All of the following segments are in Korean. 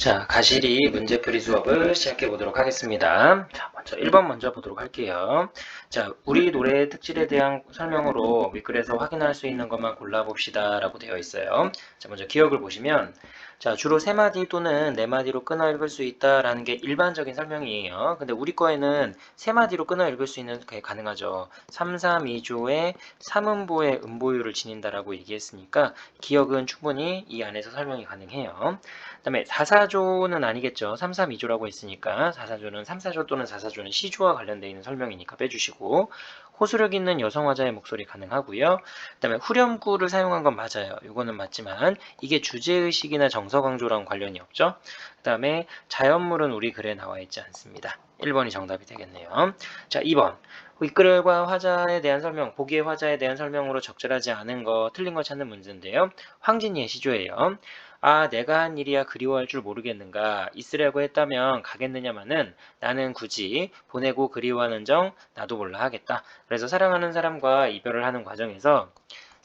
자, 가시리 문제풀이 수업을 시작해 보도록 하겠습니다. 자, 먼저 1번 먼저 보도록 할게요. 자, 우리 노래의 특질에 대한 설명으로 윗글에서 확인할 수 있는 것만 골라봅시다 라고 되어 있어요. 자, 먼저 기억을 보시면 자, 주로 3마디 또는 4마디로 끊어 읽을 수 있다라는 게 일반적인 설명이에요. 근데 우리 거에는 3마디로 끊어 읽을 수 있는 게 가능하죠. 3, 3, 2조의 3음보의 음보율을 지닌다라고 얘기했으니까 기억은 충분히 이 안에서 설명이 가능해요. 그다음에 4사조는 아니겠죠. 3, 3, 2조라고 했으니까 4사조는 3사조 또는 4사조는 시조와 관련되어 있는 설명이니까 빼주시고 호소력 있는 여성 화자의 목소리 가능하고요. 그다음에 후렴구를 사용한 건 맞아요. 이거는 맞지만 이게 주제의식이나 정서강조랑 관련이 없죠. 그다음에 자연물은 우리 글에 나와 있지 않습니다. 1번이 정답이 되겠네요. 자, 2번. 윗글과 화자에 대한 설명, 보기의 화자에 대한 설명으로 적절하지 않은 거, 틀린 거 찾는 문제인데요. 황진이의 시조예요. 아, 내가 한 일이야 그리워할 줄 모르겠는가. 있으려고 했다면 가겠느냐마는 나는 굳이 보내고 그리워하는 정 나도 몰라 하겠다. 그래서 사랑하는 사람과 이별을 하는 과정에서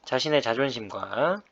자신의 자존심과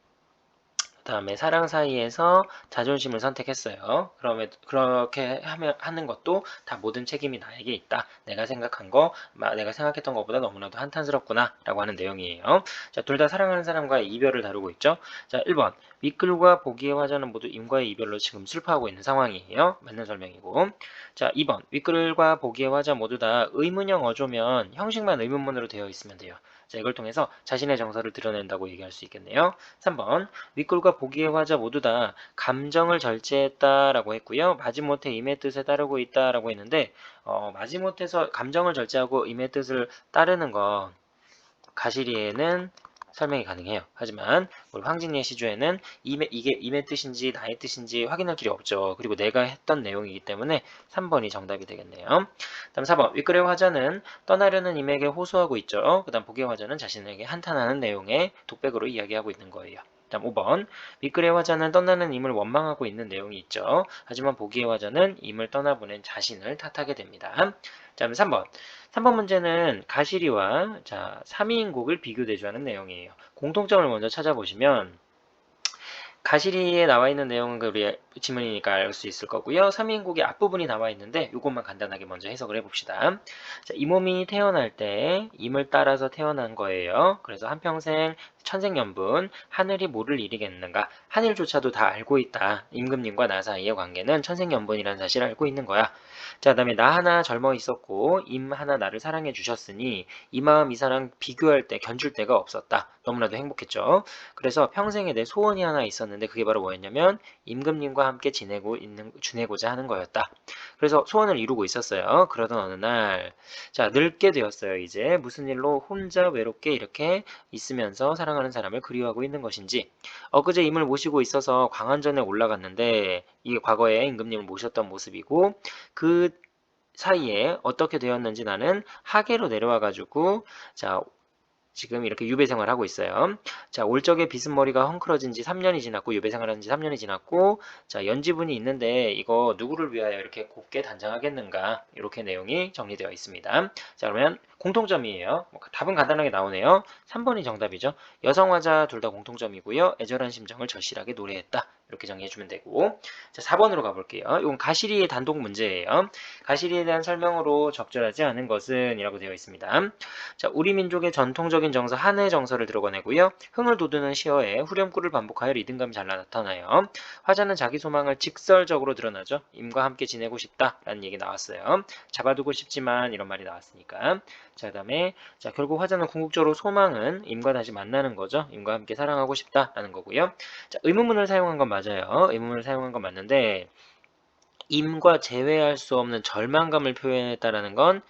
그다음에 사랑 사이에서 자존심을 선택했어요. 그러면 그렇게 하는 것도 다 모든 책임이 나에게 있다. 내가 생각한 거, 내가 생각했던 것보다 너무나도 한탄스럽구나라고 하는 내용이에요. 자, 둘 다 사랑하는 사람과의 이별을 다루고 있죠. 자, 1번. 윗글과 보기의 화자는 모두 임과의 이별로 지금 슬퍼하고 있는 상황이에요. 맞는 설명이고. 자, 2번. 윗글과 보기의 화자 모두 다 의문형 어조면 형식만 의문문으로 되어 있으면 돼요. 자, 이걸 통해서 자신의 정서를 드러낸다고 얘기할 수 있겠네요. 3번. 윗글과 보기의 화자 모두 다 감정을 절제했다라고 했고요. 마지못해 임의 뜻에 따르고 있다라고 했는데 마지못해서 감정을 절제하고 임의 뜻을 따르는 거 가시리에는 설명이 가능해요. 하지만 우리 황진이의 시조에는 이게 임의 뜻인지 나의 뜻인지 확인할 길이 없죠. 그리고 내가 했던 내용이기 때문에 3번이 정답이 되겠네요. 다음 4번. 윗글의 화자는 떠나려는 임에게 호소하고 있죠. 그 다음 보기의 화자는 자신에게 한탄하는 내용의 독백으로 이야기하고 있는 거예요. 다음 5번. 윗글의 화자는 떠나는 임을 원망하고 있는 내용이 있죠. 하지만 보기의 화자는 임을 떠나보낸 자신을 탓하게 됩니다. 다음 3번. 3번 문제는 가시리와 3인곡을 비교 대조하는 내용이에요. 공통점을 먼저 찾아보시면 가시리에 나와 있는 내용은 우리 지문이니까 알 수 있을 거고요. 3인곡의 앞부분이 나와 있는데 이것만 간단하게 먼저 해석을 해봅시다. 자, 이 몸이 태어날 때 임을 따라서 태어난 거예요. 그래서 한평생 천생연분 하늘이 뭐를 이루겠는가 하늘조차도 다 알고 있다. 임금님과 나 사이의 관계는 천생연분이라는 사실을 알고 있는 거야. 자, 그다음에 나 하나 젊어 있었고 임 하나 나를 사랑해 주셨으니 이 마음 이 사랑 비교할 때 견줄 데가 없었다. 너무나도 행복했죠. 그래서 평생에 내 소원이 하나 있었는데 그게 바로 뭐였냐면 임금님과 함께 지내고자 하는 거였다. 그래서 소원을 이루고 있었어요. 그러던 어느 날, 자, 늙게 되었어요. 이제 무슨 일로 혼자 외롭게 이렇게 있으면서 사랑하는 사람을 그리워하고 있는 것인지. 엊그제 임을 모시고 있어서 광안전에 올라갔는데 이게 과거에 임금님을 모셨던 모습이고 그 사이에 어떻게 되었는지 나는 하계로 내려와 가지고 자 지금 이렇게 유배 생활을 하고 있어요. 자, 올 적에 빗은 머리가 헝클어진 지 3년이 지났고, 유배 생활한 지 3년이 지났고, 자, 연지분이 있는데, 이거 누구를 위하여 이렇게 곱게 단장하겠는가? 이렇게 내용이 정리되어 있습니다. 자, 그러면 공통점이에요. 답은 간단하게 나오네요. 3번이 정답이죠. 여성 화자 둘 다 공통점이고요. 애절한 심정을 절실하게 노래했다. 이렇게 정리해주면 되고. 자, 4번으로 가볼게요. 이건 가시리의 단독 문제예요. 가시리에 대한 설명으로 적절하지 않은 것은 이라고 되어 있습니다. 자, 우리 민족의 전통적인 정서 한의 정서를 드러내고요. 흥을 돋우는 시어에 후렴구를 반복하여 리듬감이 잘 나타나요. 화자는 자기 소망을 직설적으로 드러나죠. 임과 함께 지내고 싶다라는 얘기 나왔어요. 잡아두고 싶지만 이런 말이 나왔으니까. 자, 그다음에 결국 화자는 궁극적으로 소망은 임과 다시 만나는 거죠. 임과 함께 사랑하고 싶다라는 거고요. 자, 의문문을 사용한 건 맞아요. 의문문을 사용한 건 맞는데 임과 제외할 수 없는 절망감을 표현했다라는 건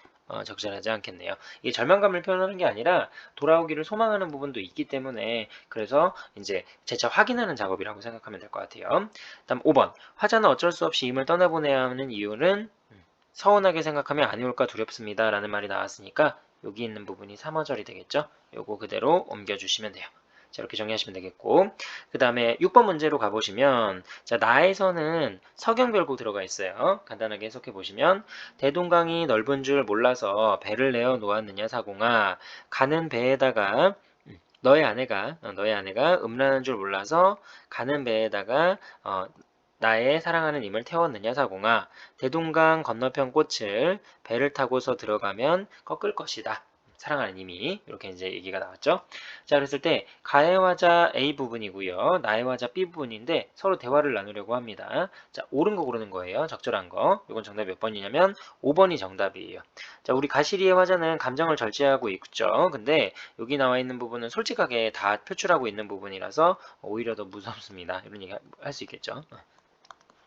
적절하지 않겠네요. 이게 절망감을 표현하는 게 아니라 돌아오기를 소망하는 부분도 있기 때문에 그래서 이제 재차 확인하는 작업이라고 생각하면 될 것 같아요. 다음 5번. 화자는 어쩔 수 없이 임을 떠나보내야 하는 이유는 서운하게 생각하면 아니올까 두렵습니다. 라는 말이 나왔으니까 여기 있는 부분이 3어절이 되겠죠. 요거 그대로 옮겨주시면 돼요. 자, 이렇게 정리하시면 되겠고 그 다음에 6번 문제로 가보시면 자, 나에서는 서경별곡 들어가 있어요. 간단하게 해석해 보시면 대동강이 넓은 줄 몰라서 배를 내어 놓았느냐 사공아 가는 배에다가 너의 아내가 음란한 줄 몰라서 가는 배에다가 나의 사랑하는 임을 태웠느냐 사공아. 대동강 건너편 꽃을 배를 타고서 들어가면 꺾을 것이다. 사랑하는 임이 이렇게 이제 얘기가 나왔죠. 자, 그랬을 때 가의 화자 A 부분이고요. 나의 화자 B 부분인데 서로 대화를 나누려고 합니다. 자, 옳은 거 고르는 거예요. 적절한 거. 이건 정답 몇 번이냐면 5번이 정답이에요. 자, 우리 가시리의 화자는 감정을 절제하고 있죠. 근데 여기 나와 있는 부분은 솔직하게 다 표출하고 있는 부분이라서 오히려 더 무섭습니다. 이런 얘기 할 수 있겠죠.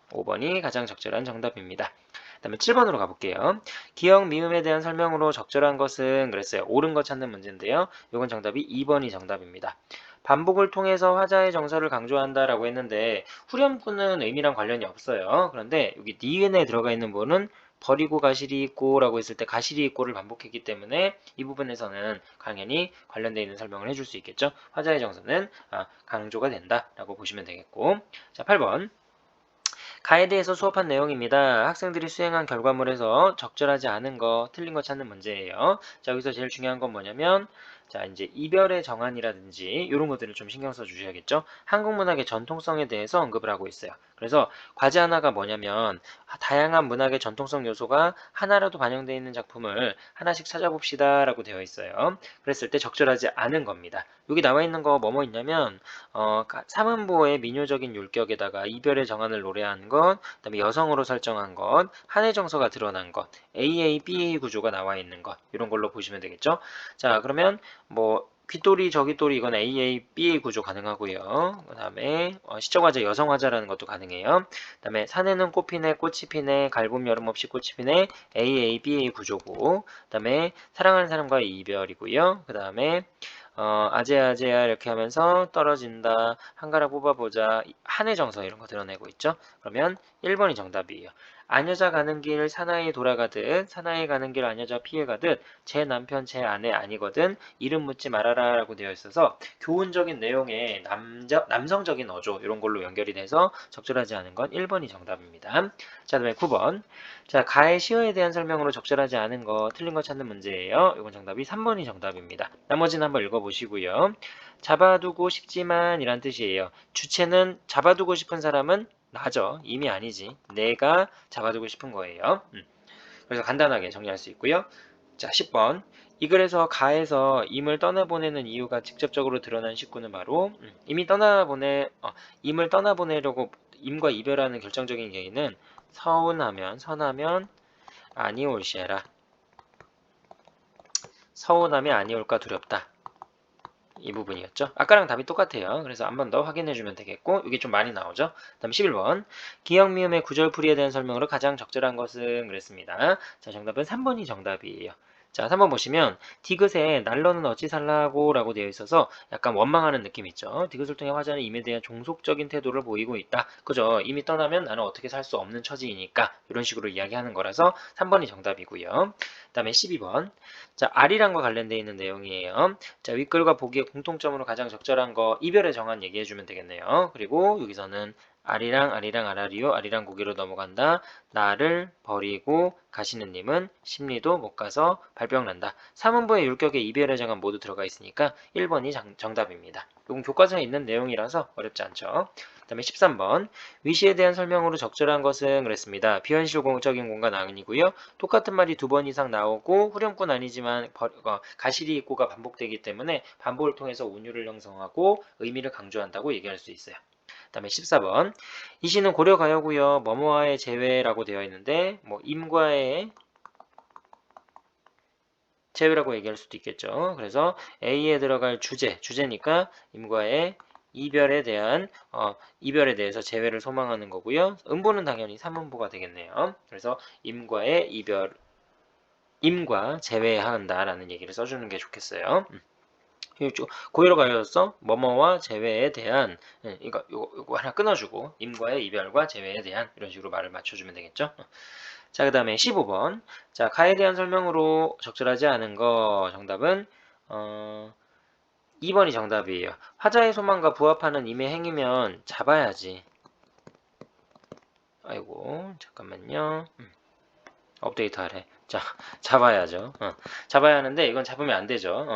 5번이 가장 적절한 정답입니다. 그 다음에 7번으로 가볼게요. 기억 미음에 대한 설명으로 적절한 것은 그랬어요. 옳은 것 찾는 문제인데요. 이건 정답이 2번이 정답입니다. 반복을 통해서 화자의 정서를 강조한다라고 했는데 후렴구는 의미랑 관련이 없어요. 그런데 여기 니은에 들어가 있는 부분은 버리고 가시리 있고라고 했을 때 가시리 있고를 반복했기 때문에 이 부분에서는 당연히 관련되어 있는 설명을 해줄 수 있겠죠. 화자의 정서는 강조가 된다라고 보시면 되겠고, 자 8번. 가에 대해서 수업한 내용입니다. 학생들이 수행한 결과물에서 적절하지 않은 거, 틀린 거 찾는 문제예요. 자, 여기서 제일 중요한 건 뭐냐면, 자, 이제 이별의 정한이라든지 이런 것들을 좀 신경 써 주셔야겠죠. 한국 문학의 전통성에 대해서 언급을 하고 있어요. 그래서 과제 하나가 뭐냐면 다양한 문학의 전통성 요소가 하나라도 반영되어 있는 작품을 하나씩 찾아봅시다 라고 되어 있어요. 그랬을 때 적절하지 않은 겁니다. 여기 나와 있는 거 뭐뭐 있냐면 사문보의 민요적인 율격에다가 이별의 정한을 노래한 것, 그다음에 여성으로 설정한 것, 한의 정서가 드러난 것, AA, BA 구조가 나와 있는 것 이런 걸로 보시면 되겠죠. 자, 그러면 뭐 귀돌이 저귀돌이 이건 AA, BA 구조 가능하고요. 그 다음에 시적화자, 여성화자라는 것도 가능해요. 그 다음에 산에는 꽃 피네, 꽃이 피네, 갈굼 여름 없이 꽃이 피네, AA, BA 구조고, 그 다음에 사랑하는 사람과의 이별이고요. 그 다음에 아재아재야 이렇게 하면서 떨어진다, 한가락 뽑아보자, 한의 정서 이런 거 드러내고 있죠. 그러면 1번이 정답이에요. 아녀자 가는 길 사나이 돌아가듯 사나이 가는 길 아녀자 피해가듯 제 남편 제 아내 아니거든 이름 묻지 말아라 라고 되어 있어서 교훈적인 내용의 남성적인 어조 이런 걸로 연결이 돼서 적절하지 않은 건 1번이 정답입니다. 자, 그다음에 9번. 자, 가의 시어에 대한 설명으로 적절하지 않은 거 틀린 거 찾는 문제예요. 이건 정답이 3번이 정답입니다. 나머지는 한번 읽어보시고요. 잡아두고 싶지만 이란 뜻이에요. 주체는 잡아두고 싶은 사람은 나죠. 이미 아니지. 내가 잡아두고 싶은 거예요. 그래서 간단하게 정리할 수 있고요. 자, 10번. 이 글에서 가에서 임을 떠나보내는 이유가 직접적으로 드러난 식구는 바로 임을 떠나보내려고 임과 이별하는 결정적인 계기는 서운하면 선하면 아니 올시에라. 서운하면 아니 올까 두렵다. 이 부분이었죠. 아까랑 답이 똑같아요. 그래서 한 번 더 확인해 주면 되겠고 이게 좀 많이 나오죠. 다음 11번. 기억 미음의 구절풀이에 대한 설명으로 가장 적절한 것은 그랬습니다. 자, 정답은 3번이 정답이에요. 자, 3번 보시면 디귿에 난로는 어찌 살라고 라고 되어 있어서 약간 원망하는 느낌 있죠. 디귿을 통해 화자는 임에 대한 종속적인 태도를 보이고 있다. 그죠? 임이 떠나면 나는 어떻게 살 수 없는 처지이니까 이런 식으로 이야기하는 거라서 3번이 정답이고요. 그 다음에 12번. 자, 아리랑과 관련되어 있는 내용이에요. 자, 윗글과 보기의 공통점으로 가장 적절한 거 이별의 정한 얘기해 주면 되겠네요. 그리고 여기서는 아리랑 아리랑 아라리요 아리랑 고개로 넘어간다. 나를 버리고 가시는 님은 심리도 못 가서 발병난다. 사문보의 율격에 이별의 정한 모두 들어가 있으니까 1번이 정답입니다. 이건 교과서에 있는 내용이라서 어렵지 않죠. 그 다음에 13번. 위시에 대한 설명으로 적절한 것은 그랬습니다. 비현실적인 공간 아니고요. 똑같은 말이 2번 이상 나오고 후렴구는 아니지만 가시리 입고가 반복되기 때문에 반복을 통해서 운율을 형성하고 의미를 강조한다고 얘기할 수 있어요. 그 다음에 14번. 이 시는 고려가요고요. 뭐뭐와의 제외라고 되어 있는데 뭐 임과의 제외라고 얘기할 수도 있겠죠. 그래서 A에 들어갈 주제니까 임과의 이별에 대해서 제외를 소망하는 거고요. 음보는 당연히 삼음보가 되겠네요. 그래서 임과 제외한다라는 얘기를 써주는 게 좋겠어요. 고의로 가려졌어? 뭐뭐와 제외에 대한 이거 하나 끊어주고 임과의 이별과 제외에 대한 이런 식으로 말을 맞춰주면 되겠죠. 자, 그 다음에 15번. 자, 가에 대한 설명으로 적절하지 않은 거 정답은 2번이 정답이에요. 화자의 소망과 부합하는 임의 행위면 잡아야지. 아이고 잠깐만요. 업데이트 하래. 자, 잡아야죠. 잡아야 하는데 이건 잡으면 안 되죠.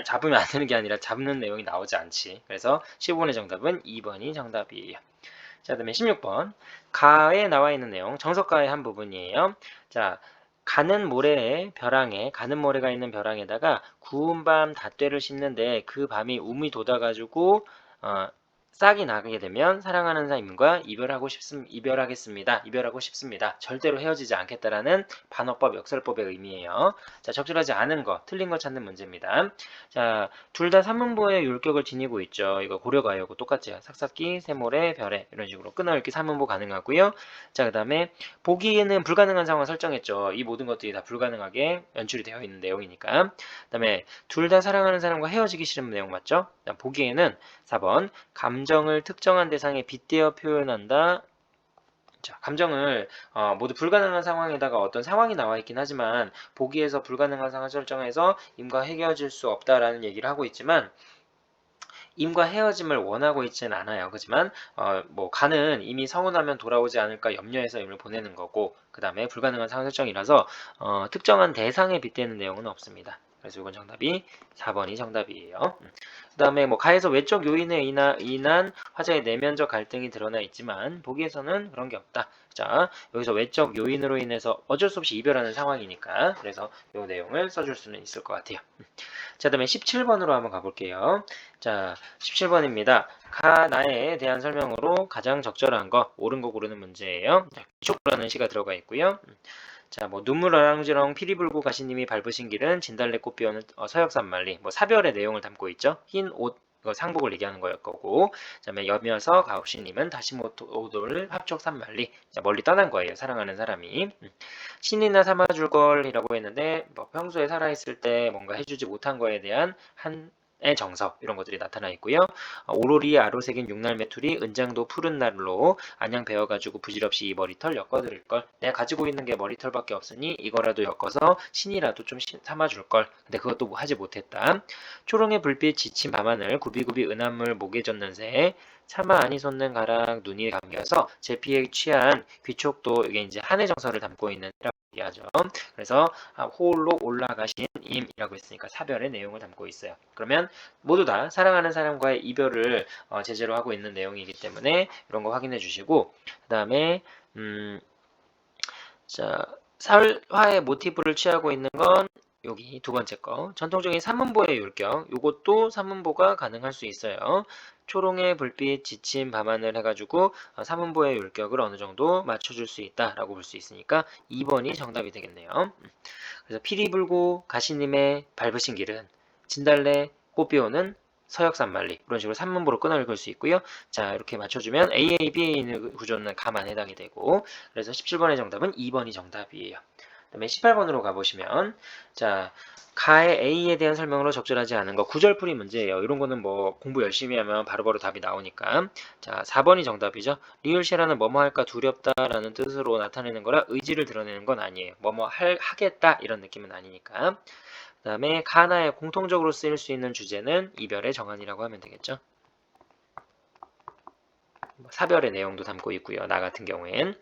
잡으면 안 되는 게 아니라 잡는 내용이 나오지 않지. 그래서 15번의 정답은 2번이 정답이에요. 자, 그다음에 16번. 가에 나와 있는 내용, 정석가의 한 부분이에요. 자, 가는 모래에 벼랑에 가는 모래가 있는 벼랑에다가 구운 밤 닷대를 씹는데 그 밤이 우미 돋아가지고 싹이 나게 되면 사랑하는 사람과 이별하고 싶습니다. 절대로 헤어지지 않겠다라는 반어법 역설법의 의미예요. 자, 적절하지 않은 거, 틀린 거 찾는 문제입니다. 자, 둘 다 삼문보의 율격을 지니고 있죠. 이거 고려가요고 똑같죠. 삭삭기, 새모래, 별에 이런 식으로 끊어읽기 삼문보 가능하고요. 자, 그 다음에 보기에는 불가능한 상황 설정했죠. 이 모든 것들이 다 불가능하게 연출이 되어 있는 내용이니까. 그 다음에 둘 다 사랑하는 사람과 헤어지기 싫은 내용 맞죠? 보기에는 4번 감정을 특정한 대상에 빗대어 표현한다. 자, 감정을 모두 불가능한 상황에다가 어떤 상황이 나와 있긴 하지만 보기에서 불가능한 상황 설정해서 임과 헤어질 수 없다라는 얘기를 하고 있지만 임과 헤어짐을 원하고 있지는 않아요. 그렇지만 뭐 가는 이미 서운하면 돌아오지 않을까 염려해서 임을 보내는 거고 그 다음에 불가능한 상황 설정이라서 특정한 대상에 빗대는 내용은 없습니다. 그래서 이건 정답이 4번이 정답이에요. 그 다음에 뭐 가에서 외적 요인에 인한 화자의 내면적 갈등이 드러나 있지만 보기에서는 그런 게 없다. 자, 여기서 외적 요인으로 인해서 어쩔 수 없이 이별하는 상황이니까 그래서 이 내용을 써줄 수는 있을 것 같아요. 자, 다음에 17번으로 한번 가볼게요. 자, 17번입니다. 가나에 대한 설명으로 가장 적절한 거, 옳은 거 고르는 문제예요. 귀족이라는 시가 들어가 있고요. 자, 뭐 눈물 어랑지렁 피리 불고 가시님이 밟으신 길은 진달래꽃 피어는 서역산만리, 뭐 사별의 내용을 담고 있죠. 흰 옷, 상복을 얘기하는 거였고, 그다음에 여며서 가옵시님은 다시 못 오도를 합촉산만리, 멀리 떠난 거예요. 사랑하는 사람이. 신이나 삼아줄 걸이라고 했는데 뭐 평소에 살아있을 때 뭔가 해주지 못한 거에 대한 한의 정석 이런 것들이 나타나 있고요. 오로리 아로색인 육날 메투리 은장도 푸른 날로 안양 베어가지고 부질없이 이 머리털 엮어드릴 걸. 내가 가지고 있는 게 머리털밖에 없으니 이거라도 엮어서 신이라도 좀 삼아줄 걸. 근데 그것도 하지 못했다. 초롱의 불빛 지친 밤하늘 구비구비 은하물 목에 젖는 새 차마 아니 솟는 가락 눈이 감겨서 제 피에 취한 귀촉도 이게 이제 한의 정서를 담고 있는 얘기하죠. 그래서 홀로 올라가신 임이라고 했으니까 사별의 내용을 담고 있어요. 그러면 모두 다 사랑하는 사람과의 이별을 제재로 하고 있는 내용이기 때문에 이런 거 확인해 주시고 그 다음에 자 사화의 모티브를 취하고 있는 건 여기 두 번째 거 전통적인 삼문보의 율격 이것도 삼문보가 가능할 수 있어요. 초롱의 불빛 지친 밤하늘 해가지고 삼문보의 율격을 어느 정도 맞춰줄 수 있다라고 볼 수 있으니까 2번이 정답이 되겠네요. 그래서 피리 불고 가시님의 밟으신 길은 진달래 꽃비오는 서역산만리 이런 식으로 삼문보로 끊어 읽을 수 있고요. 자 이렇게 맞춰주면 AA, BA 구조는 가만 해당이 되고 그래서 17번의 정답은 2번이 정답이에요. 그 다음에 18번으로 가보시면 자 가의 A에 대한 설명으로 적절하지 않은 거 구절풀이 문제예요. 이런 거는 뭐 공부 열심히 하면 바로바로 답이 나오니까 자 4번이 정답이죠. 리을시라는 뭐뭐 할까 두렵다라는 뜻으로 나타내는 거라 의지를 드러내는 건 아니에요. 뭐뭐 하겠다 이런 느낌은 아니니까 그 다음에 가나에 공통적으로 쓰일 수 있는 주제는 이별의 정한이라고 하면 되겠죠. 사별의 내용도 담고 있고요. 나 같은 경우엔.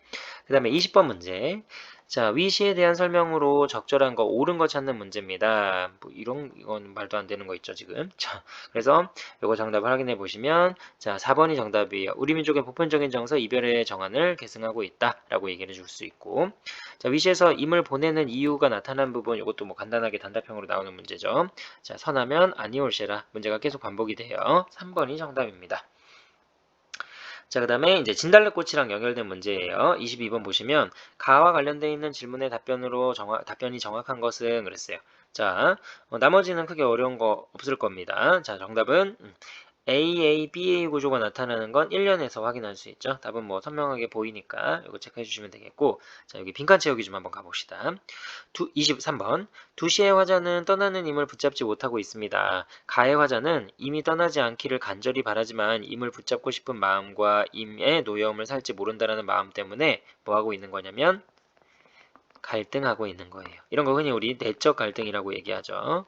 그 다음에 20번 문제. 자, 위시에 대한 설명으로 적절한 거, 옳은 거 찾는 문제입니다. 뭐 이건 말도 안 되는 거 있죠, 지금. 자, 그래서 이거 정답을 확인해 보시면, 자, 4번이 정답이에요. 우리 민족의 보편적인 정서, 이별의 정한을 계승하고 있다. 라고 얘기를 해줄 수 있고. 자, 위시에서 임을 보내는 이유가 나타난 부분, 이것도 뭐 간단하게 단답형으로 나오는 문제죠. 자, 선하면 아니올시라. 문제가 계속 반복이 돼요. 3번이 정답입니다. 자, 그 다음에 이제 진달래꽃이랑 연결된 문제예요. 22번 보시면 가와 관련되어 있는 질문의 답변이 정확한 것은 그랬어요. 자, 나머지는 크게 어려운 거 없을 겁니다. 자, 정답은 AA, BA 구조가 나타나는 건 1년에서 확인할 수 있죠. 답은 뭐 선명하게 보이니까 이거 체크해 주시면 되겠고 자 여기 빈칸 채우기 좀 한번 가봅시다. 23번 2시의 화자는 떠나는 임을 붙잡지 못하고 있습니다. 가의 화자는 임이 떠나지 않기를 간절히 바라지만 임을 붙잡고 싶은 마음과 임의 노여움을 살지 모른다는 마음 때문에 뭐하고 있는 거냐면 갈등하고 있는 거예요. 이런 거 흔히 우리 내적 갈등이라고 얘기하죠.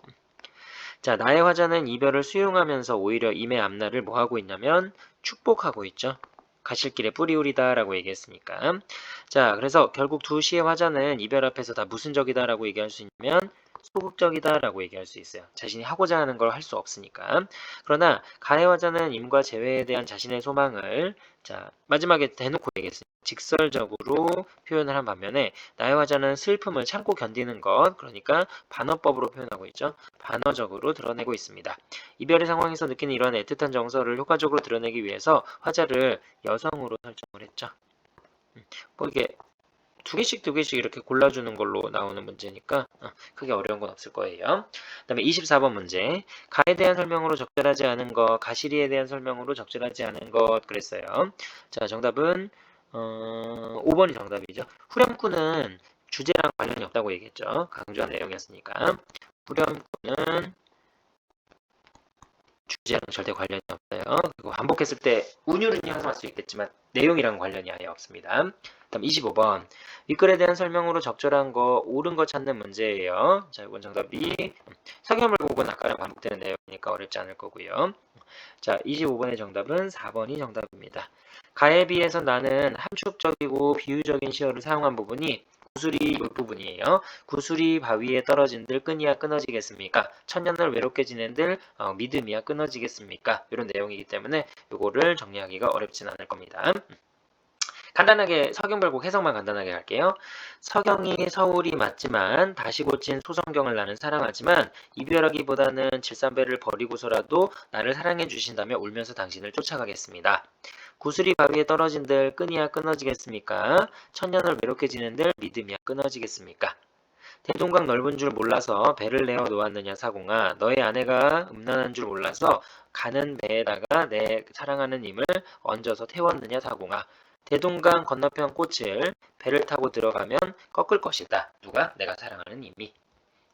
자, 나의 화자는 이별을 수용하면서 오히려 임의 앞날을 뭐 하고 있냐면 축복하고 있죠. 가실 길에 뿌리우리다 라고 얘기했으니까. 자, 그래서 결국 2시의 화자는 이별 앞에서 다 무슨 적이다 라고 얘기할 수 있냐면 소극적이다라고 얘기할 수 있어요. 자신이 하고자 하는 걸 할 수 없으니까. 그러나 가해화자는 임과 재회에 대한 자신의 소망을 자 마지막에 대놓고 얘기했어요. 직설적으로 표현을 한 반면에 나의 화자는 슬픔을 참고 견디는 것, 그러니까 반어법으로 표현하고 있죠. 반어적으로 드러내고 있습니다. 이별의 상황에서 느끼는 이런 애틋한 정서를 효과적으로 드러내기 위해서 화자를 여성으로 설정을 했죠. 뭐 이게 두 개씩 이렇게 골라주는 걸로 나오는 문제니까 크게 어려운 건 없을 거예요. 그 다음에 24번 문제. 가에 대한 설명으로 적절하지 않은 것, 가시리에 대한 설명으로 적절하지 않은 것 그랬어요. 자, 정답은 5번이 정답이죠. 후렴구는 주제랑 관련이 없다고 얘기했죠. 강조한 내용이었으니까. 후렴구는 주제랑 절대 관련이 없어요. 그리고 반복했을 때 운율은 형성할 수 있겠지만 내용이랑 관련이 아예 없습니다. 다음 25번. 윗글에 대한 설명으로 적절한 거, 옳은 거 찾는 문제예요. 자, 이번 정답이 성형을 보고는 아까랑 반복되는 내용이니까 어렵지 않을 거고요. 자, 25번의 정답은 4번이 정답입니다. 가에 비해서 나는 함축적이고 비유적인 시어를 사용한 부분이 구슬이 부분이에요. 구슬이 바위에 떨어진들 끈이야 끊어지겠습니까? 천년을 외롭게 지낸들 믿음이야 끊어지겠습니까? 이런 내용이기 때문에 이거를 정리하기가 어렵진 않을 겁니다. 간단하게 서경별곡 해석만 간단하게 할게요. 서경이 서울이 맞지만 다시 고친 소성경을 나는 사랑하지만 이별하기보다는 질산배를 버리고서라도 나를 사랑해 주신다며 울면서 당신을 쫓아가겠습니다. 구슬이 바위에 떨어진들 끈이야 끊어지겠습니까? 천년을 외롭게 지낸들 믿음이야 끊어지겠습니까? 대동강 넓은 줄 몰라서 배를 내어 놓았느냐 사공아 너의 아내가 음란한 줄 몰라서 가는 배에다가 내 사랑하는 님을 얹어서 태웠느냐 사공아 대동강 건너편 꽃을 배를 타고 들어가면 꺾을 것이다. 누가? 내가 사랑하는 님이.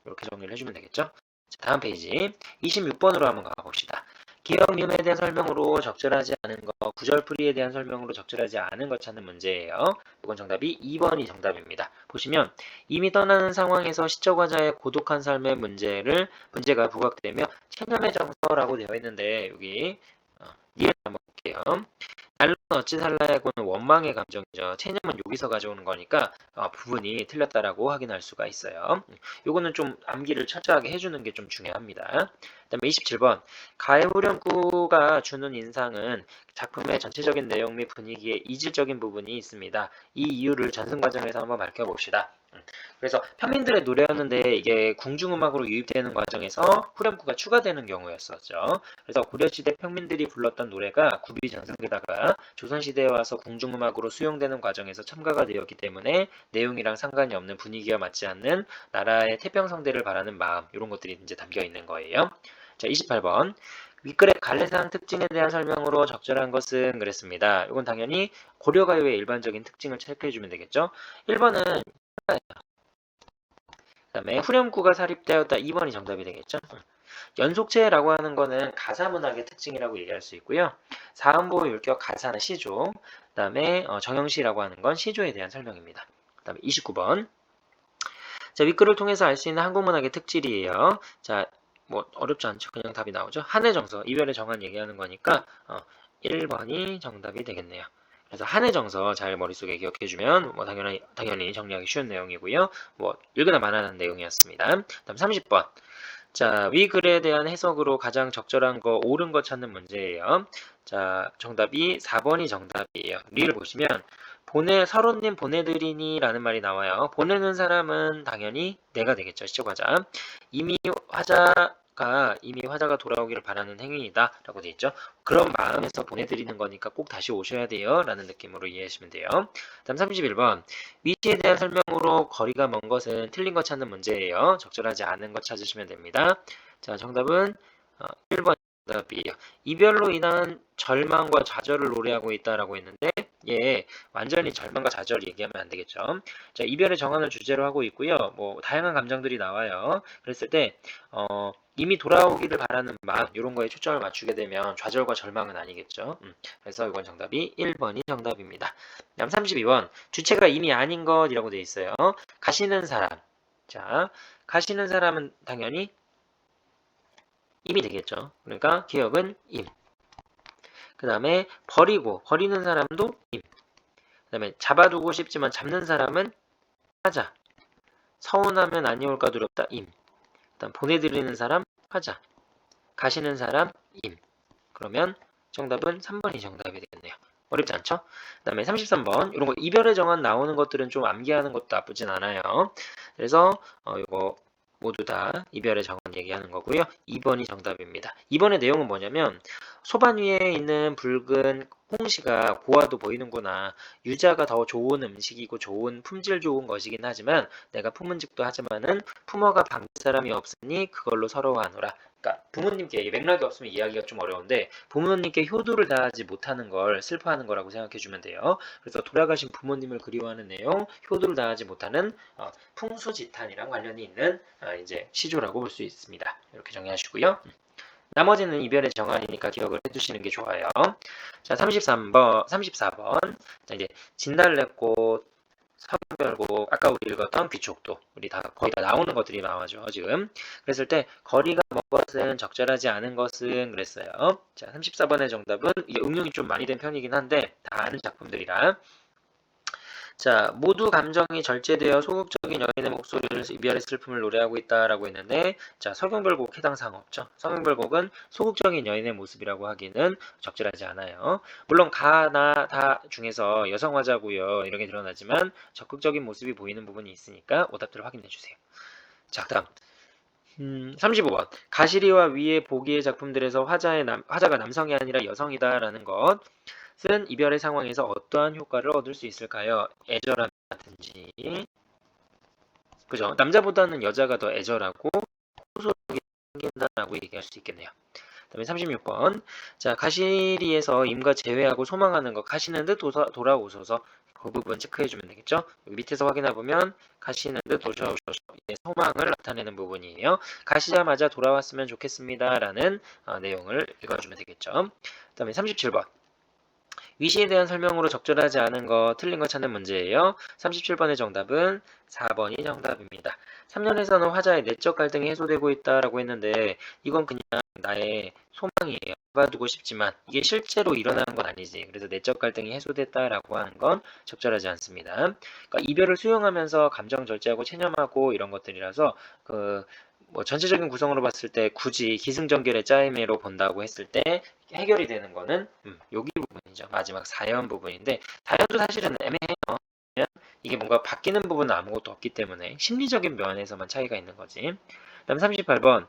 이렇게 정리를 해주면 되겠죠? 자, 다음 페이지 26번으로 한번 가봅시다. 기억 미음에 대한 설명으로 적절하지 않은 것, 구절풀이에 대한 설명으로 적절하지 않은 것 찾는 문제예요. 이건 정답이 2번이 정답입니다. 보시면 이미 떠나는 상황에서 시적화자의 고독한 삶의 문제가 부각되며 체념의 정서라고 되어 있는데 여기 이해를 한번 볼게요. 날로는 어찌 살라야고는 원망의 감정이죠. 체념은 여기서 가져오는 거니까 부분이 틀렸다라고 확인할 수가 있어요. 요거는 좀 암기를 철저하게 해주는 게 좀 중요합니다. 그다음에 27번 가해 후렴구가 주는 인상은 작품의 전체적인 내용 및 분위기에 이질적인 부분이 있습니다. 이 이유를 전승 과정에서 한번 밝혀봅시다. 그래서 평민들의 노래였는데 이게 궁중음악으로 유입되는 과정에서 후렴구가 추가되는 경우였었죠. 그래서 고려시대 평민들이 불렀던 노래가 굽이 전승되다가 조선시대에 와서 궁중음악으로 수용되는 과정에서 첨가가 되었기 때문에 내용이랑 상관이 없는 분위기와 맞지 않는 나라의 태평성대를 바라는 마음 이런 것들이 이제 담겨 있는 거예요. 자, 28번. 윗글의 갈래상 특징에 대한 설명으로 적절한 것은 그랬습니다. 이건 당연히 고려가요의 일반적인 특징을 체크해주면 되겠죠. 1번은 그다음에 후렴구가 삽입되었다 2번이 정답이 되겠죠. 연속체라고 하는 거는 가사문학의 특징이라고 얘기할 수 있고요. 사음보 율격 가사는 시조, 그다음에 정형시라고 하는 건 시조에 대한 설명입니다. 그다음에 29번. 자, 윗글을 통해서 알 수 있는 한국문학의 특질이에요. 자, 뭐 어렵지 않죠. 그냥 답이 나오죠. 한의 정서, 이별의 정한 얘기하는 거니까 1번이 정답이 되겠네요. 그래서 한의 정서 잘 머릿속에 기억해주면 뭐 당연히 정리하기 쉬운 내용이고요. 뭐 읽으나 마나는 내용이었습니다. 다음 30번. 자, 위 글에 대한 해석으로 가장 적절한 거, 옳은 거 찾는 문제예요. 자, 정답이 4번이 정답이에요. 리를 보시면 서로님 보내드리니 라는 말이 나와요. 보내는 사람은 당연히 내가 되겠죠. 시적화자. 이미 화자가 돌아오기를 바라는 행위이다 라고 되어 있죠. 그런 마음에서 보내드리는 거니까 꼭 다시 오셔야 돼요 라는 느낌으로 이해하시면 돼요. 다음 31번. 위치에 대한 설명으로 거리가 먼 것은 틀린 것 찾는 문제예요. 적절하지 않은 것 찾으시면 됩니다. 자, 정답은 1번 정답이에요. 이별로 인한 절망과 좌절을 노래하고 있다라고 했는데 완전히 절망과 좌절 얘기하면 안 되겠죠. 자, 이별의 정한을 주제로 하고 있고요. 뭐 다양한 감정들이 나와요. 그랬을 때 이미 돌아오기를 바라는 마음 이런 거에 초점을 맞추게 되면 좌절과 절망은 아니겠죠. 그래서 이건 정답이 1번이 정답입니다. 다음 32번 주체가 이미 아닌 것이라고 되어 있어요. 가시는 사람. 자, 가시는 사람은 당연히 임이 되겠죠. 그러니까 기억은 임. 그 다음에 버리는 사람도 임. 그 다음에 잡아두고 싶지만 잡는 사람은 하자. 서운하면 아니올까 두렵다 임. 다음 보내드리는 사람 화자, 가시는 사람 임. 그러면 정답은 3번이 정답이 되겠네요. 어렵지 않죠? 그 다음에 33번 이런 거 이별의 정한 나오는 것들은 좀 암기하는 것도 나쁘진 않아요. 그래서 이거 모두 다 이별의 정한 얘기하는 거고요. 2번이 정답입니다. 2번의 내용은 뭐냐면 소반 위에 있는 붉은 홍시가 고와도 보이는구나. 유자가 더 좋은 음식이고 좋은 품질 좋은 것이긴 하지만 내가 품은직도 하지만은 품어가 방길 사람이 없으니 그걸로 서러워하노라. 그러니까 부모님께 맥락이 없으면 이야기가 좀 어려운데 부모님께 효도를 다하지 못하는 걸 슬퍼하는 거라고 생각해 주면 돼요. 그래서 돌아가신 부모님을 그리워하는 내용, 효도를 다하지 못하는 풍수지탄이랑 관련이 있는 이제 시조라고 볼 수 있습니다. 이렇게 정리하시고요. 나머지는 이별의 정한이니까 기억을 해두시는 게 좋아요. 자, 34번. 자, 이제 진달래꽃, 서별곡, 아까 우리 읽었던 귀촉도, 우리 다 거의 다 나오는 것들이 나와죠 지금. 그랬을 때 거리가 먼 것은 적절하지 않은 것은 그랬어요. 자, 34번의 정답은 이게 응용이 좀 많이 된 편이긴 한데 다 아는 작품들이라. 자, 모두 감정이 절제되어 소극적인 여인의 목소리를 이별의 슬픔을 노래하고 있다라고 했는데, 자, 서경별곡 해당 사항 없죠. 서경별곡은 소극적인 여인의 모습이라고 하기는 적절하지 않아요. 물론 가나 다 중에서 여성 화자고요. 이런 게 드러나지만 적극적인 모습이 보이는 부분이 있으니까 오답들을 확인해 주세요. 자, 다음. 35번. 가시리와 위의 보기의 작품들에서 화자가 남성이 아니라 여성이다라는 것. 쓴 이별의 상황에서 어떠한 효과를 얻을 수 있을까요? 애절함이라든지, 그죠? 남자보다는 여자가 더 애절하고 호소력이 생긴다라고 얘기할 수 있겠네요. 그다음에 36번. 자, 가시리에서 임과 제외하고 소망하는 것, 가시는 듯 돌아오소서. 그 부분 체크해주면 되겠죠? 여기 밑에서 확인해보면 가시는 듯 돌아오셔서 소망을 나타내는 부분이에요. 가시자마자 돌아왔으면 좋겠습니다라는 내용을 읽어주면 되겠죠. 그 다음에 37번. 위시에 대한 설명으로 적절하지 않은 거, 틀린 거 찾는 문제예요. 37번의 정답은 4번이 정답입니다. 3년에서는 화자의 내적 갈등이 해소되고 있다라고 했는데 이건 그냥 나의 소망이에요. 봐두고 싶지만 이게 실제로 일어나는 건 아니지. 그래서 내적 갈등이 해소됐다라고 하는 건 적절하지 않습니다. 그러니까 이별을 수용하면서 감정 절제하고 체념하고 이런 것들이라서 뭐 전체적인 구성으로 봤을 때 굳이 기승전결의 짜임새로 본다고 했을 때 해결이 되는 거는 여기 부분이죠. 마지막 사연 부분인데 사연도 사실은 애매해요. 이게 뭔가 바뀌는 부분은 아무것도 없기 때문에 심리적인 면에서만 차이가 있는 거지. 그다음 38번.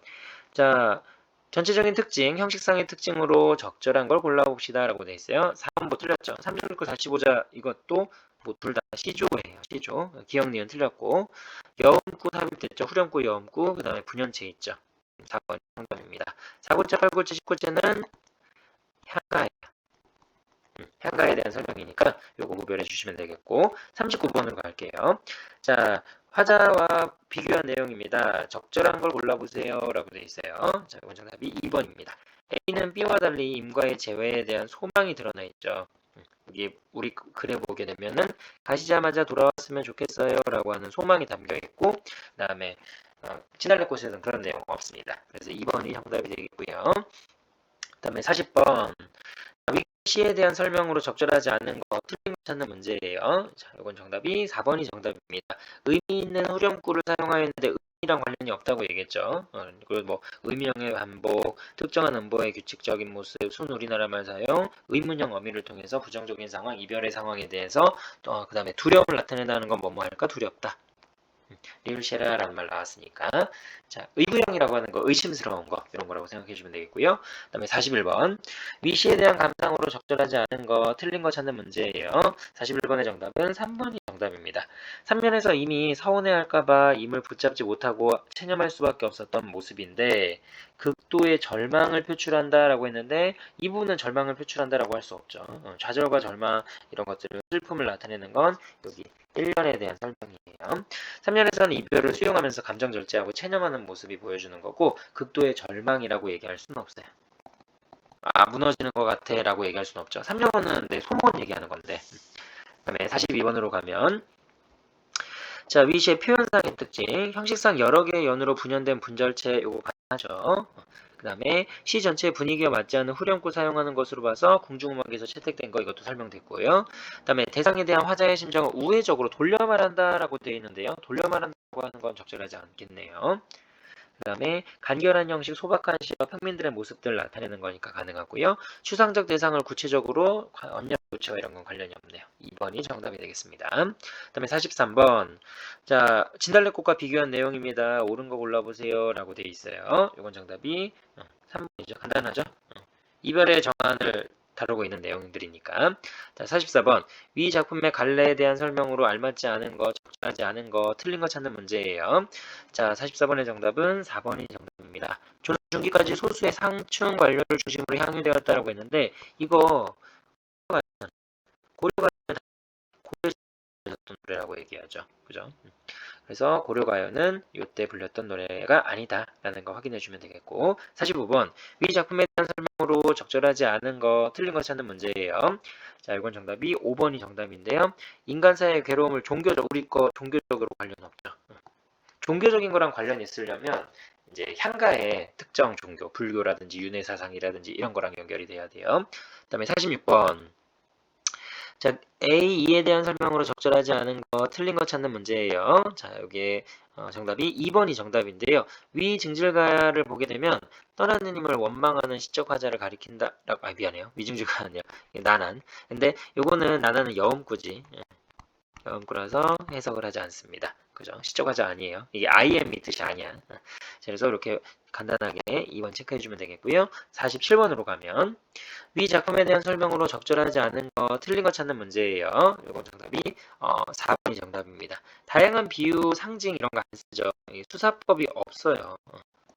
자, 전체적인 특징, 형식상의 특징으로 적절한 걸 골라봅시다 라고 돼 있어요. 4번 뭐 틀렸죠. 3번 거 다시 보자. 이것도 뭐 둘 다 시조예요. 시조. 기억, 니은 틀렸고 여음구 삽입됐죠. 후렴구, 여음구, 그 다음에 분연체 있죠. 4번 정답입니다. 4구째, 8구째, 10구째는 향가예요. 향가에 대한 설명이니까 요거 구별해 주시면 되겠고 39번으로 갈게요. 자, 화자와 비교한 내용입니다. 적절한 걸 골라보세요 라고 되어 있어요. 자, 이건 정답이 2번입니다. A는 B와 달리 임과의 재회에 대한 소망이 드러나 있죠. 여기 우리 글에 보게 되면은 가시자마자 돌아왔으면 좋겠어요 라고 하는 소망이 담겨 있고 그 다음에 진달래꽃에는 그런 내용 없습니다. 그래서 2번이 정답이 되겠고요. 그 다음에 40번 위시에 대한 설명으로 적절하지 않은 거 틀린 거 찾는 문제예요. 자, 이건 정답이 4번이 정답입니다. 의미 있는 후렴구를 사용하였는데 의미랑 관련이 없다고 얘기했죠. 그리고 뭐 의미형의 반복, 특정한 음보의 규칙적인 모습, 순 우리나라말 사용, 의문형 어미를 통해서 부정적인 상황, 이별의 상황에 대해서 그 다음에 두려움을 나타낸다는 건 뭐뭐 할까? 두렵다. 리울쉐라라는 말 나왔으니까 자 의구형이라고 하는 거 의심스러운 거 이런 거라고 생각해 주면 되겠고요. 그 다음에 41번 위시에 대한 감상으로 적절하지 않은 거 틀린 거 찾는 문제예요. 41번의 정답은 3번이 정답입니다. 3면에서 이미 서운해할까봐 임을 붙잡지 못하고 체념할 수밖에 없었던 모습인데 극도의 절망을 표출한다라고 했는데 이 부분은 절망을 표출한다라고 할 수 없죠. 좌절과 절망 이런 것들을 슬픔을 나타내는 건 여기 1년에 대한 설명이에요. 3년에서는 이별을 수용하면서 감정 절제하고 체념하는 모습이 보여주는 거고 극도의 절망이라고 얘기할 수는 없어요. 아 무너지는 것 같아 라고 얘기할 수는 없죠. 3년은 내 소문 얘기하는 건데 그 다음에 42번으로 가면 자 위시의 표현상의 특징 형식상 여러 개의 연으로 분연된 분절체 요거 가능하죠. 그 다음에 시 전체의 분위기와 맞지 않는 후렴구 사용하는 것으로 봐서 궁중음악에서 채택된 거 이것도 설명됐고요. 그 다음에 대상에 대한 화자의 심정을 우회적으로 돌려 말한다 라고 되어 있는데요. 돌려 말한다고 하는 건 적절하지 않겠네요. 그 다음에 간결한 형식, 소박한 시와 평민들의 모습들을 나타내는 거니까 가능하고요. 추상적 대상을 구체적으로 언력 교체와 이런 건 관련이 없네요. 2번이 정답이 되겠습니다. 그 다음에 43번. 자, 진달래꽃과 비교한 내용입니다. 옳은 거 골라보세요. 라고 돼 있어요. 이건 정답이 3번이죠. 간단하죠? 이별의 정안을 다루고 있는 내용들이니까. 자, 44번. 위 작품의 갈래에 대한 설명으로 알맞지 않은 거, 적절하지 않은 거, 틀린 거 찾는 문제예요. 자, 44번의 정답은 4번이 정답입니다. 조선 중기까지 소수의 상층 관료를 중심으로 향유되었다라고 했는데 이거 고려가 고려에서 불렸던 노래라고 얘기하죠. 그죠? 그래서 고려가요는 이때 불렸던 노래가 아니다라는 거 확인해 주면 되겠고 45번 위 작품에 대한 설명으로 적절하지 않은 거 틀린 거 찾는 문제예요. 자 이건 정답이 5번이 정답인데요. 인간 사회의 괴로움을 종교적 우리 거 종교적으로 관련 없죠. 종교적인 거랑 관련이 있으려면 이제 향가의 특정 종교 불교라든지 윤회 사상이라든지 이런 거랑 연결이 돼야 돼요. 그다음에 46번 자, A, E에 대한 설명으로 적절하지 않은 거, 틀린 거 찾는 문제예요. 자, 여기에 정답이 2번이 정답인데요. 위 증질가를 보게 되면 떠나는 힘을 원망하는 시적 화자를 가리킨다. 미안해요. 위증질가 아니야. 나난. 근데 요거는 나나는 여음구지. 여음구라서 해석을 하지 않습니다. 그죠? 시적 화자 아니에요. 이게 I am 이 뜻이 아니야. 자, 그래서 이렇게 간단하게 2번 체크해 주면 되겠고요. 47번으로 가면 위 작품에 대한 설명으로 적절하지 않은 거, 틀린 거 찾는 문제예요. 이건 정답이 4번이 정답입니다. 다양한 비유, 상징 이런 거 안 쓰죠. 수사법이 없어요.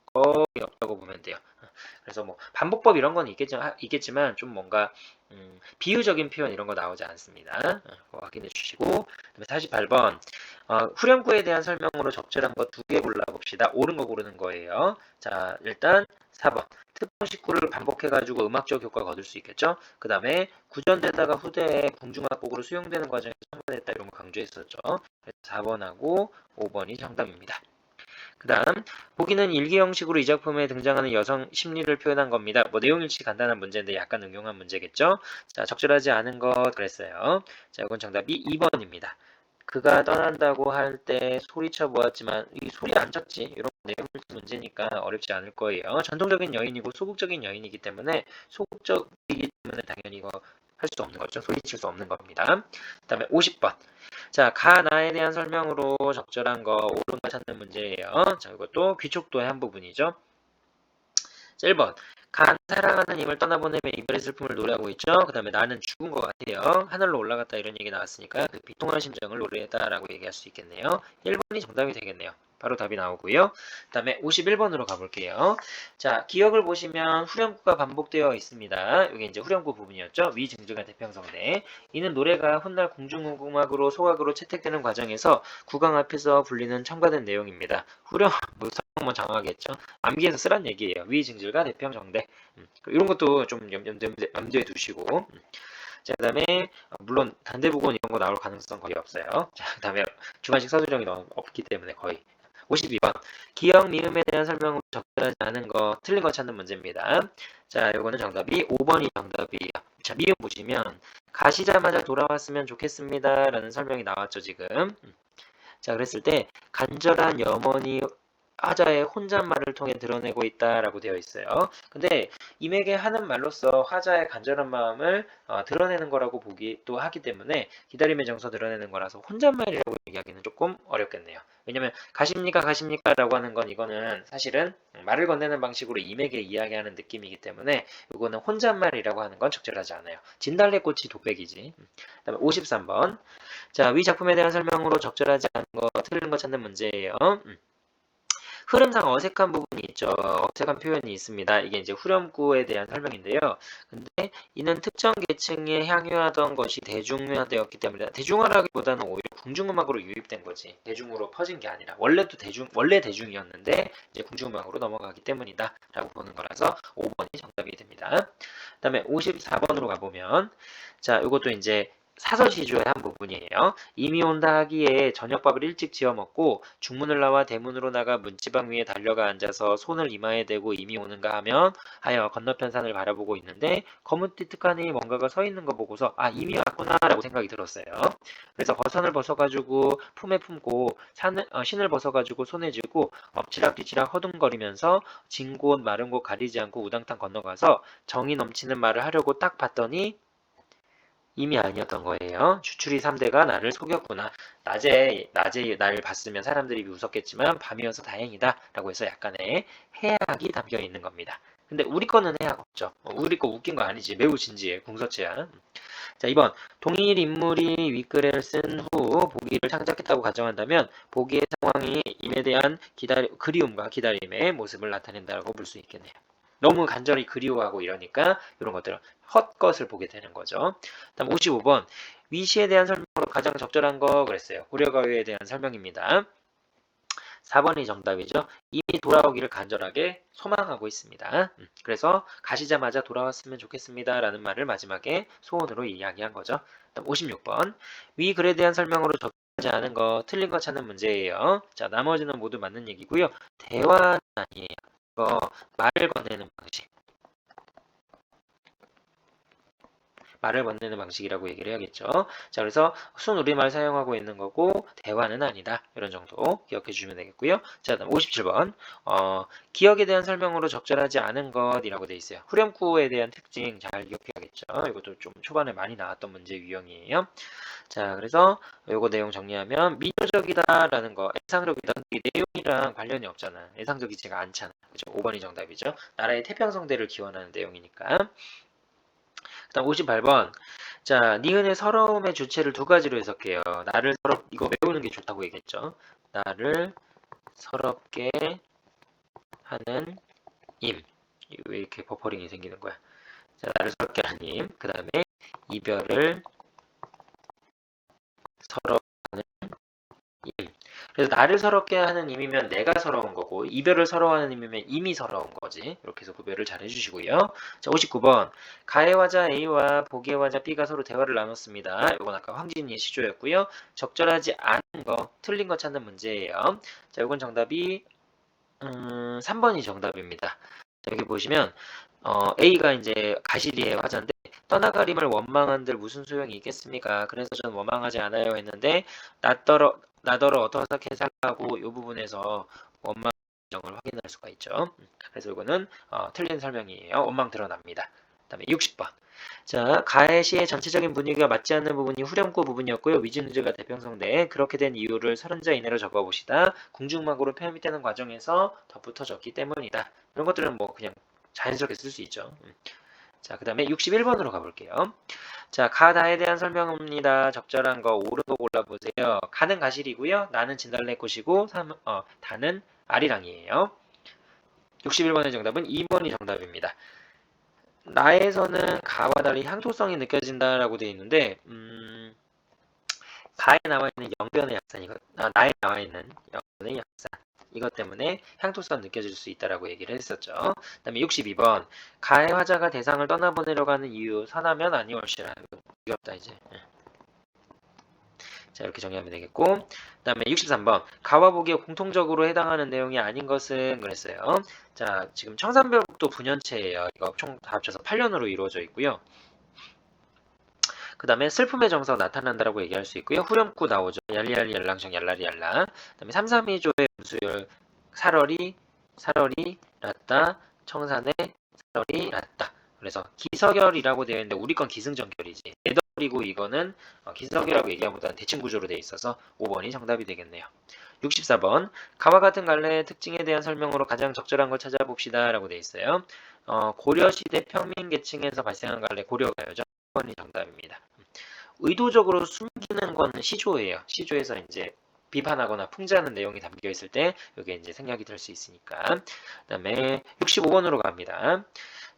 거의 없다고 보면 돼요. 그래서 뭐 반복법 이런 건 있겠지만 좀 뭔가 비유적인 표현 이런 거 나오지 않습니다. 확인해 주시고 그다음에 48번 후렴구에 대한 설명으로 적절한 거 두 개 골라봅시다. 옳은 거 고르는 거예요. 자 일단 4번 특정 식구를 반복해가지고 음악적 효과가 얻을 수 있겠죠. 그 다음에 구전되다가 후대에 궁중악곡으로 수용되는 과정에서 첨가됐다 이런 거 강조했었죠. 그래서 4번하고 5번이 정답입니다. 그 다음 보기는 일기 형식으로 이 작품에 등장하는 여성 심리를 표현한 겁니다. 뭐 내용일치 간단한 문제인데 약간 응용한 문제겠죠. 자 적절하지 않은 것 그랬어요. 자 이건 정답이 2번입니다. 그가 떠난다고 할 때 소리쳐 보았지만 이 소리 안 쳤지 이런 내용일치 문제니까 어렵지 않을 거예요. 전통적인 여인이고 소극적인 여인이기 때문에 소극적이기 때문에 당연히 이거 할 수 없는 거죠. 소리칠 수 없는 겁니다. 그 다음에 50번 자, 가나에 대한 설명으로 적절한 거, 옳은 거 찾는 문제예요. 자, 이것도 귀족도의 한 부분이죠. 자, 1번. 간 사랑하는 힘을 떠나보내며 이별의 슬픔을 노래하고 있죠. 그 다음에 나는 죽은 것 같아요. 하늘로 올라갔다 이런 얘기 나왔으니까 그 비통한 심정을 노래했다라고 얘기할 수 있겠네요. 1번이 정답이 되겠네요. 바로 답이 나오고요. 그 다음에 51번으로 가볼게요. 자, 기억을 보시면 후렴구가 반복되어 있습니다. 이게 이제 후렴구 부분이었죠. 위증증한 태평성대. 이는 노래가 훗날 궁중음악으로 소각으로 채택되는 과정에서 구강 앞에서 불리는 첨가된 내용입니다. 후렴, 뭐 설명 장하겠죠. 암기해서 쓰란 얘기예요. 위증질과 대평정대. 이런 것도 좀 염두에 두시고. 자, 그 다음에 물론 단대부분 이런 거 나올 가능성 거의 없어요. 자, 그 다음에 주관식 서술형이 없기 때문에 거의 52번 기억 미음에 대한 설명으로 적절하지 않은 거 틀린 거 찾는 문제입니다. 자 이거는 정답이 5번이 정답이에요. 자 미음 보시면 가시자마자 돌아왔으면 좋겠습니다 라는 설명이 나왔죠 지금. 자 그랬을 때 간절한 염원이 화자의 혼잣말을 통해 드러내고 있다라고 되어 있어요. 근데 임에게 하는 말로써 화자의 간절한 마음을 드러내는 거라고 보기도 하기 때문에 기다림의 정서 드러내는 거라서 혼잣말이라고 얘기하기는 조금 어렵겠네요. 왜냐면 가십니까 가십니까 라고 하는 건 이거는 사실은 말을 건네는 방식으로 임에게 이야기하는 느낌이기 때문에 이거는 혼잣말이라고 하는 건 적절하지 않아요. 진달래꽃이 독백이지. 그다음에 53번 자, 위 작품에 대한 설명으로 적절하지 않은 거 틀린 거 찾는 문제예요. 흐름상 어색한 부분이 있죠. 어색한 표현이 있습니다. 이게 이제 후렴구에 대한 설명인데요. 근데 이는 특정 계층에 향유하던 것이 대중화되었기 때문에 대중화라기보다는 오히려 궁중음악으로 유입된 거지. 대중으로 퍼진 게 아니라 원래 대중이었는데 이제 궁중음악으로 넘어가기 때문이다라고 보는 거라서 5번이 정답이 됩니다. 그다음에 54번으로 가보면 자, 이것도 이제 사설시조의 한 부분이에요. 이미 온다 하기에 저녁밥을 일찍 지어 먹고 중문을 나와 대문으로 나가 문지방 위에 달려가 앉아서 손을 이마에 대고 이미 오는가 하여 건너편 산을 바라보고 있는데 거뭇튀특하니 뭔가가 서 있는 거 보고서 아 이미 왔구나라고 생각이 들었어요. 그래서 버선을 벗어가지고 품에 품고 신을 벗어가지고 손에 쥐고 엎치락뒤치락 허둥거리면서 진 곳 마른 곳 가리지 않고 우당탕 건너가서 정이 넘치는 말을 하려고 딱 봤더니 이미 아니었던 거예요. 주추리 3대가 나를 속였구나. 낮에 날 봤으면 사람들이 웃었겠지만 밤이어서 다행이다. 라고 해서 약간의 해악이 담겨 있는 겁니다. 근데 우리 거는 해악 없죠. 우리 거 웃긴 거 아니지. 매우 진지해. 궁서체야. 자, 2번. 동일 인물이 윗글을 쓴 후 보기를 창작했다고 가정한다면 보기의 상황이 임에 대한 그리움과 기다림의 모습을 나타낸다고 볼 수 있겠네요. 너무 간절히 그리워하고 이러니까 이런 것들은 헛것을 보게 되는 거죠. 다음 55번. 위시에 대한 설명으로 가장 적절한 거 그랬어요. 고려가요에 대한 설명입니다. 4번이 정답이죠. 이미 돌아오기를 간절하게 소망하고 있습니다. 그래서 가시자마자 돌아왔으면 좋겠습니다. 라는 말을 마지막에 소원으로 이야기한 거죠. 다음 56번. 위 글에 대한 설명으로 적절하지 않은 거, 틀린 거 찾는 문제예요. 자, 나머지는 모두 맞는 얘기고요. 대화는 아니에요. 이거 말을 건네는 방식. 말을 건네는 방식이라고 얘기를 해야겠죠. 자, 그래서 순우리말 사용하고 있는 거고 대화는 아니다. 이런 정도 기억해 주시면 되겠고요. 자, 다음 57번. 기억에 대한 설명으로 적절하지 않은 것이라고 돼 있어요. 후렴구에 대한 특징 잘 기억해야겠죠. 이것도 좀 초반에 많이 나왔던 문제 유형이에요. 자, 그래서 요거 내용 정리하면 미조적이다라는 거, 애상적이다. 이 내용이랑 관련이 없잖아. 애상적이지가 않잖아. 그죠? 5번이 정답이죠. 나라의 태평성대를 기원하는 내용이니까. 그다음 58번. 자, 니은의 서러움의 주체를 두 가지로 해석해요. 나를 이거 외우는 게 좋다고 얘기했죠. 나를 서럽게 하는 임. 왜 이렇게 버퍼링이 생기는 거야? 자, 나를 서럽게 하는 임. 그 다음에 이별을 서러워하는 임. 그래서 나를 서럽게 하는 임이면 내가 서러운 거고 이별을 서러워하는 임이면 임이 서러운 거지. 이렇게 해서 구별을 잘 해주시고요. 자, 59번. 가의 화자 A와 복의 화자 B가 서로 대화를 나눴습니다. 이건 아까 황진이의 시조였고요. 적절하지 않은 거, 틀린 거 찾는 문제예요. 자, 이건 정답이 3번이 정답입니다. 자, 여기 보시면 A가 이제 가시리의 화자인데 떠나가림을 원망한들 무슨 소용이 있겠습니까? 그래서 저는 원망하지 않아요 했는데 나더러 어떻게 살라고 이 부분에서 원망 정을 확인할 수가 있죠. 그래서 이거는 틀린 설명이에요. 원망 드러납니다. 그다음에 60번. 자, 가의 시의 전체적인 분위기가 맞지 않는 부분이 후렴구 부분이었고요. 위증주가 대평성대 그렇게 된 이유를 서른자 이내로 적어보시다. 궁중막으로 표현이 되는 과정에서 덧붙여졌기 때문이다. 이런 것들은 뭐 그냥 자연스럽게 쓸 수 있죠. 자, 그 다음에 61번으로 가볼게요. 자, 가다에 대한 설명입니다. 적절한 거 옳은 거 골라보세요. 가는 가실이고요. 나는 진달래꽃이고 다는 아리랑이에요. 61번의 정답은 2번이 정답입니다. 나에서는 가와 달리 향토성이 느껴진다라고 되어 있는데 가에 나와 있는 영변의 약산 나에 나와 있는 영변의 약산 이것 때문에 향토성 느껴질 수 있다라고 얘기를 했었죠. 그 다음에 62번 가의 화자가 대상을 떠나보내려고 하는 이유 선하면 아니올시라 이겼다 이제. 자, 이렇게 정리하면 되겠고 그 다음에 63번 가와 보기에 공통적으로 해당하는 내용이 아닌 것은 그랬어요. 자, 지금 청산별곡도 분연체예요. 이거 총 다 합쳐서 8년으로 이루어져 있고요. 그 다음에 슬픔의 정서 나타난다라고 얘기할 수 있고요. 후렴구 나오죠. 얄리얄리 얄랑정 얄라리 얄라. 그 다음에 332조의 음수열 사러리 랐다 청산의 사러리 랐다. 그래서 기서결이라고 되어 있는데 우리 건 기승전결이지. 애덜이고 이거는 기서결이라고 얘기하기보다는 대칭 구조로 되어 있어서 5번이 정답이 되겠네요. 64번 가와 같은 갈래의 특징에 대한 설명으로 가장 적절한 걸 찾아봅시다 라고 되어 있어요. 고려시대 평민계층에서 발생한 갈래 고려가요죠. 1번이 정답입니다. 의도적으로 숨기는 건 시조예요. 시조에서 이제 비판하거나 풍자하는 내용이 담겨 있을 때 여기에 이제 생략이 될 수 있으니까. 그다음에 65번으로 갑니다.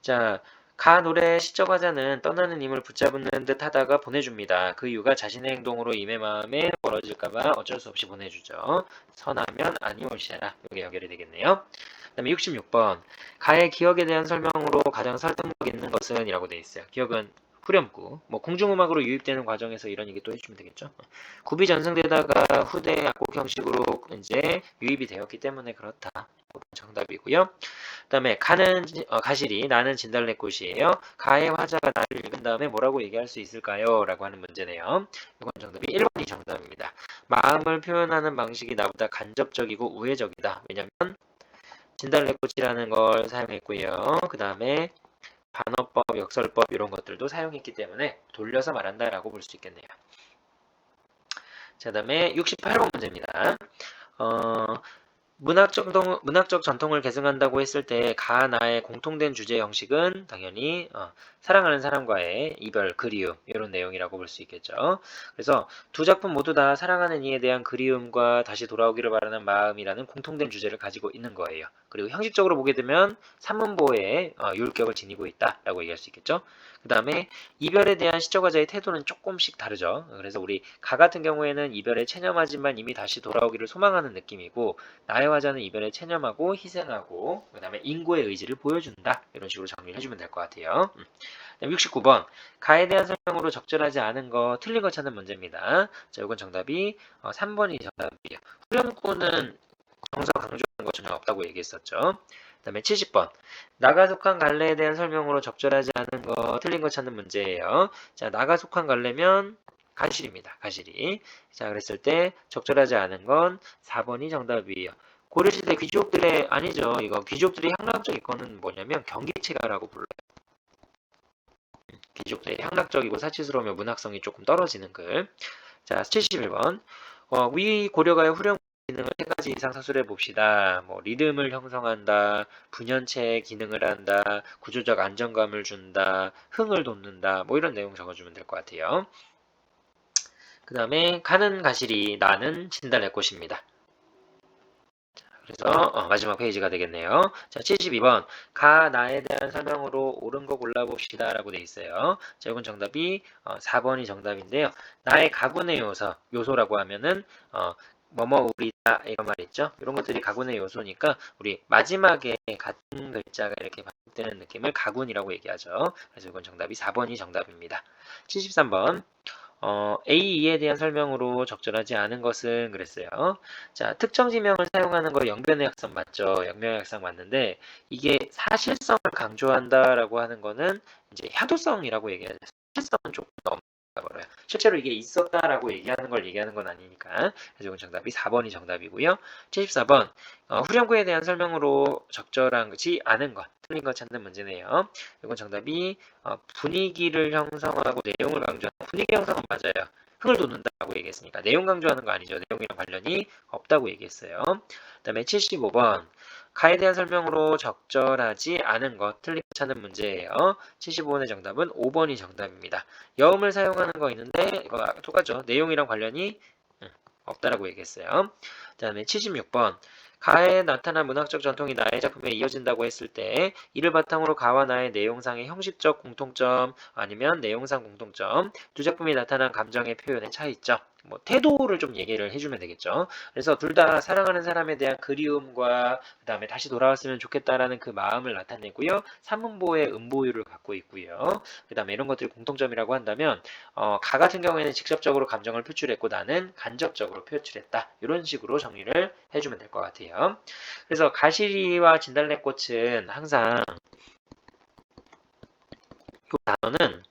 자, 가 노래의 시적 화자는 떠나는 임을 붙잡는 듯 하다가 보내줍니다. 그 이유가 자신의 행동으로 임의 마음에 멀어질까봐 어쩔 수 없이 보내주죠. 선하면 아니올시라. 이게 연결이 되겠네요. 그 다음에 66번 가의 기억에 대한 설명으로 가장 설득력 있는 것은 이라고 되어 있어요. 기억은 후렴구. 뭐 공중음악으로 유입되는 과정에서 이런 얘기 또 해주면 되겠죠. 굽이 전승되다가 후대 약곡 형식으로 이제 유입이 되었기 때문에 그렇다. 정답이고요. 그다음에 가실이 나는 진달래꽃이에요. 가의 화자가 나를 읽은 다음에 뭐라고 얘기할 수 있을까요? 라고 하는 문제네요. 이건 정답이 1번이 정답입니다. 마음을 표현하는 방식이 나보다 간접적이고 우회적이다. 왜냐면 진달래꽃이라는 걸 사용했고요. 그 다음에 반어법, 역설법 이런 것들도 사용했기 때문에 돌려서 말한다라고 볼 수 있겠네요. 자, 다음에 68번 문제입니다. 문학적 전통을 계승한다고 했을 때 가나의 공통된 주제 형식은 당연히 사랑하는 사람과의 이별, 그리움 이런 내용이라고 볼 수 있겠죠. 그래서 두 작품 모두 다 사랑하는 이에 대한 그리움과 다시 돌아오기를 바라는 마음이라는 공통된 주제를 가지고 있는 거예요. 그리고 형식적으로 보게 되면 산문보의 율격을 지니고 있다라고 얘기할 수 있겠죠. 그 다음에 이별에 대한 시적화자의 태도는 조금씩 다르죠. 그래서 우리 가 같은 경우에는 이별에 체념하지만 이미 다시 돌아오기를 소망하는 느낌이고 나의 화자는 이별에 체념하고 희생하고 그 다음에 인고의 의지를 보여준다. 이런 식으로 정리를 해주면 될 것 같아요. 69번 가에 대한 설명으로 적절하지 않은 거 틀린 거 찾는 문제입니다. 자, 이건 정답이 3번이 정답이에요. 후렴구는 정서 강조하는 거 전혀 없다고 얘기했었죠. 그 다음에 70번 나가 속한 갈래에 대한 설명으로 적절하지 않은 거 틀린 거 찾는 문제예요. 자, 나가 속한 갈래면 가실입니다. 가실이. 자, 그랬을 때 적절하지 않은 건 4번이 정답이에요. 고려시대 귀족들의 아니죠. 이거 귀족들이 향락적 이거는 뭐냐면 경기체가라고 불러요. 귀족들의 향락적이고 사치스러우며 문학성이 조금 떨어지는 글. 자, 71번. 위 고려가의 후렴 기능을 3가지 이상 사술해 봅시다. 뭐 리듬을 형성한다, 분연체의 기능을 한다, 구조적 안정감을 준다, 흥을 돋는다. 뭐 이런 내용 적어주면 될 것 같아요. 그 다음에 가는 가실이 나는 진달래꽃입니다. 그래서 마지막 페이지가 되겠네요. 자, 72번 가 나에 대한 설명으로 옳은 거 골라봅시다 라고 돼 있어요. 자, 이건 정답이 4번이 정답인데요. 나의 가군의 요소라고 하면은 뭐뭐 우리다 이런 말 있죠. 이런 것들이 가군의 요소니까 우리 마지막에 같은 글자가 이렇게 반복되는 느낌을 가군이라고 얘기하죠. 그래서 이건 정답이 4번이 정답입니다. 73번 A2에 대한 설명으로 적절하지 않은 것은 그랬어요. 자, 특정 지명을 사용하는 거 영변의 약성 맞죠? 영변의 약성 맞는데 이게 사실성을 강조한다라고 하는 거는 이제 향도성이라고 얘기하죠. 사실성은 조금 넘어가 버려요. 실제로 이게 있었다라고 얘기하는 걸 얘기하는 건 아니니까. 그래서 이건 정답이 4번이 정답이고요. 74번 후렴구에 대한 설명으로 적절하지 않은 것, 틀린 것 찾는 문제네요. 이건 정답이 분위기를 형성하고 내용을 강조하는 분위기 형성은 맞아요. 흥을 돋는다고 얘기했으니까 내용 강조하는 거 아니죠. 내용이랑 관련이 없다고 얘기했어요. 그 다음에 75번 가에 대한 설명으로 적절하지 않은 것 틀린 거 찾는 문제예요. 75번의 정답은 5번이 정답입니다. 여음을 사용하는 거 있는데 이거 똑같죠. 내용이랑 관련이 없다라고 얘기했어요. 그 다음에 76번 가에 나타난 문학적 전통이 나의 작품에 이어진다고 했을 때 이를 바탕으로 가와 나의 내용상의 형식적 공통점 아니면 내용상 공통점 두 작품이 나타난 감정의 표현의 차이점 뭐 태도를 좀 얘기를 해주면 되겠죠. 그래서 둘 다 사랑하는 사람에 대한 그리움과 그 다음에 다시 돌아왔으면 좋겠다라는 그 마음을 나타내고요. 산문보의 음보율을 갖고 있고요. 그 다음에 이런 것들이 공통점이라고 한다면 가 같은 경우에는 직접적으로 감정을 표출했고 나는 간접적으로 표출했다. 이런 식으로 정리를 해주면 될 것 같아요. 그래서 가시리와 진달래꽃은 항상 이 단어는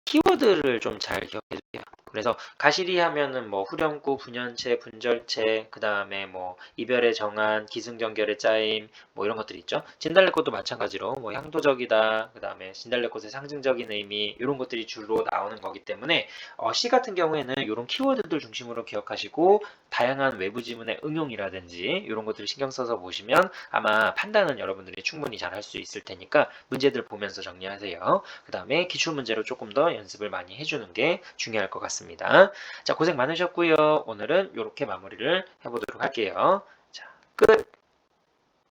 키워드를 좀 잘 기억해 주세요. 그래서 가시리 하면은 뭐 후렴구, 분연체, 분절체, 그 다음에 뭐 이별의 정한, 기승전결의 짜임, 뭐 이런 것들이 있죠. 진달래꽃도 마찬가지로 뭐 향도적이다, 그 다음에 진달래꽃의 상징적인 의미 이런 것들이 주로 나오는 거기 때문에 시 같은 경우에는 이런 키워드들 중심으로 기억하시고 다양한 외부 지문의 응용이라든지 이런 것들을 신경 써서 보시면 아마 판단은 여러분들이 충분히 잘 할 수 있을 테니까 문제들 보면서 정리하세요. 그 다음에 기출문제로 조금 더 연습을 많이 해주는 게 중요할 것 같습니다. 자, 고생 많으셨고요. 오늘은 이렇게 마무리를 해보도록 할게요. 자, 끝!